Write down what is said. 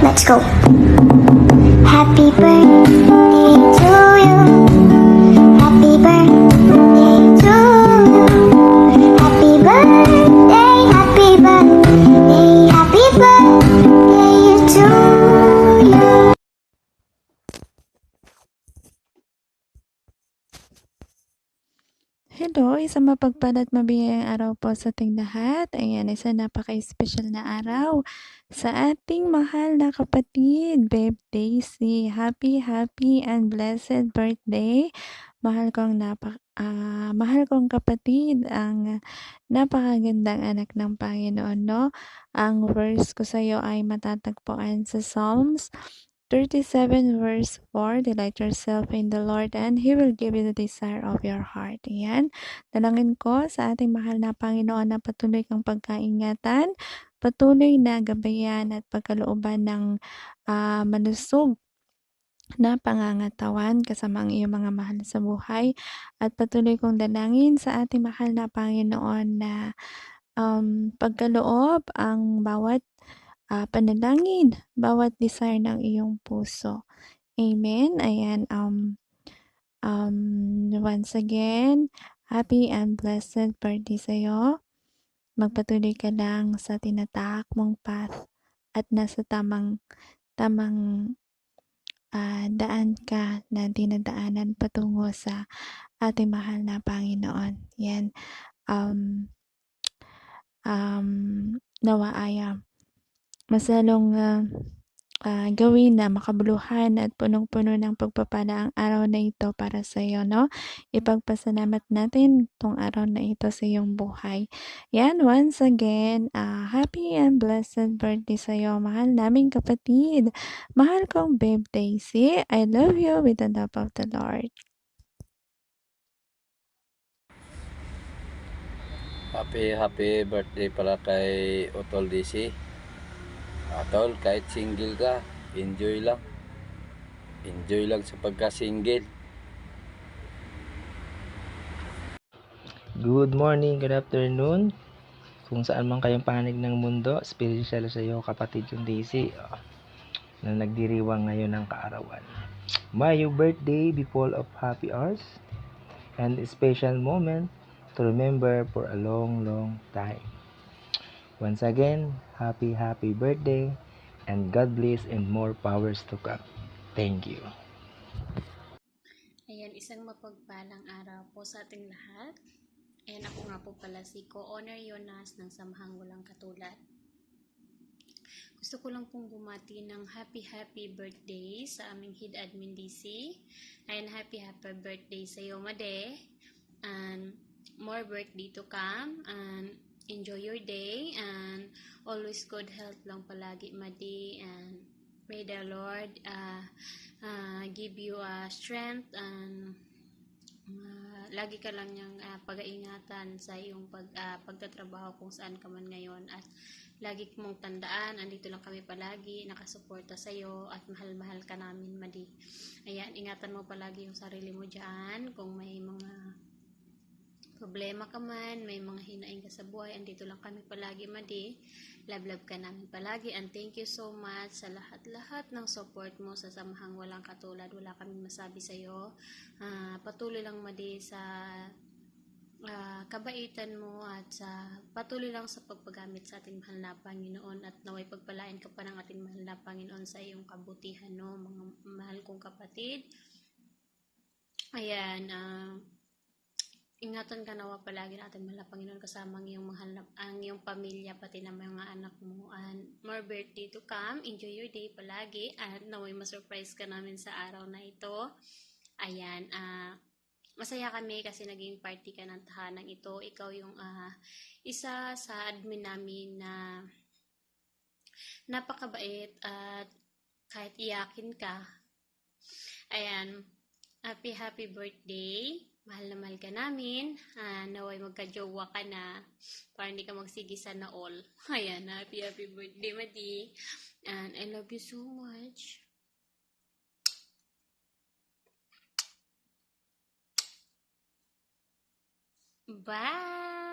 let's go. Happy birthday to you. Happy birthday to you. Happy birthday, happy birthday, happy birthday to you. Hello, isang mapagpalat mabiyayang araw po sa ating lahat. Ayan, isang napaka-special na araw sa ating mahal na kapatid, Babe Daisy. Happy, happy and blessed birthday. Mahal kong kapatid, ang napakagandang anak ng Panginoon, no? Ang verse ko sa iyo ay matatagpuan sa Psalms 37 verse 4, delight yourself in the Lord and He will give you the desire of your heart. Ayan. Dalangin ko sa ating mahal na Panginoon na patuloy kang pagkaingatan, patuloy na gabayan at pagkalooban ng malusog na pangangatawan kasama ang iyong mga mahal sa buhay. At patuloy kong dalangin sa ating mahal na Panginoon na pagkaloob ang bawat panalangin, bawat desire ng iyong puso. Amen. Ayan, once again, happy and blessed birthday sa'yo. Magpatuloy ka lang sa tinatahak mong path at nasa tamang daan ka na dinadaanan patungo sa ating mahal na Panginoon. Yan. Nawa ay masalong gawin na makabuluhan at punong-puno ng pagpapala ang araw na ito para sa iyo, no? Ipagpasalamat natin tong araw na ito sa iyong buhay. Yan, once again, happy and blessed birthday sa iyo, mahal naming kapatid. Mahal kong Babe Daisy. I love you with the love of the Lord. Happy birthday pala kay Utol DC. Tol, kahit single ka, enjoy lang. Enjoy lang sa pagka-single. Good morning, good afternoon. Kung saan man kayong panig ng mundo, special sa iyo kapatid yung Daisy na nagdiriwang ngayon ng kaarawan. May your birthday be full of happy hours and a special moment to remember for a long, long time. Once again, happy birthday and God bless and more powers to come. Thank you. Ayan, isang mapagpalang araw po sa ating lahat. Ayan, ako nga po pala si Co-Honor Jonas ng Samahang Walang Katulad. Gusto ko lang pong bumati ng happy birthday sa aming head admin DC. Ayan, happy birthday sa iyo, Made. And more birthday to come. And enjoy your day. And always good health lang palagi, Made. And may the Lord give you strength and lagi ka lang niyang pag-aingatan sa iyong pagtatrabaho kung saan ka man ngayon, at lagi mong tandaan, andito lang kami palagi, nakasuporta sa iyo at mahal-mahal ka namin, Madi. Ayan, ingatan mo palagi yung sarili mo dyan. Kung may mga problema ka man, may mga hinaing ka sa buhay, andito lang kami palagi, Madi. Love ka namin palagi, and thank you so much sa lahat ng support mo sa Samahang Walang Katulad. Wala kaming masabi sa iyo. Patuloy lang, Madi, sa kabaitan mo at sa patuloy lang sa pagpagamit sa ating mahal na Panginoon, at naway pagpalain ka pa ng ating mahal na Panginoon sa iyong kabutihan, no, mga mahal kong kapatid. Ayan, ingatan ka nawa palagi natin, mahal na Panginoon, kasama ang iyong ang iyong pamilya, pati na mga anak mo, and more birthday to come. Enjoy your day palagi, at naway ma-surprise ka namin sa araw na ito. Ayan, masaya kami kasi naging party ka ng tahanang ito. Ikaw yung isa sa admin namin na napakabait, at kahit iyakin ka. Ayan, happy birthday. Mahal na mahal ka namin. Naway magka-jowa ka na para hindi ka magsigisa na all. Ayan, happy birthday, Madi. And I love you so much. Bye!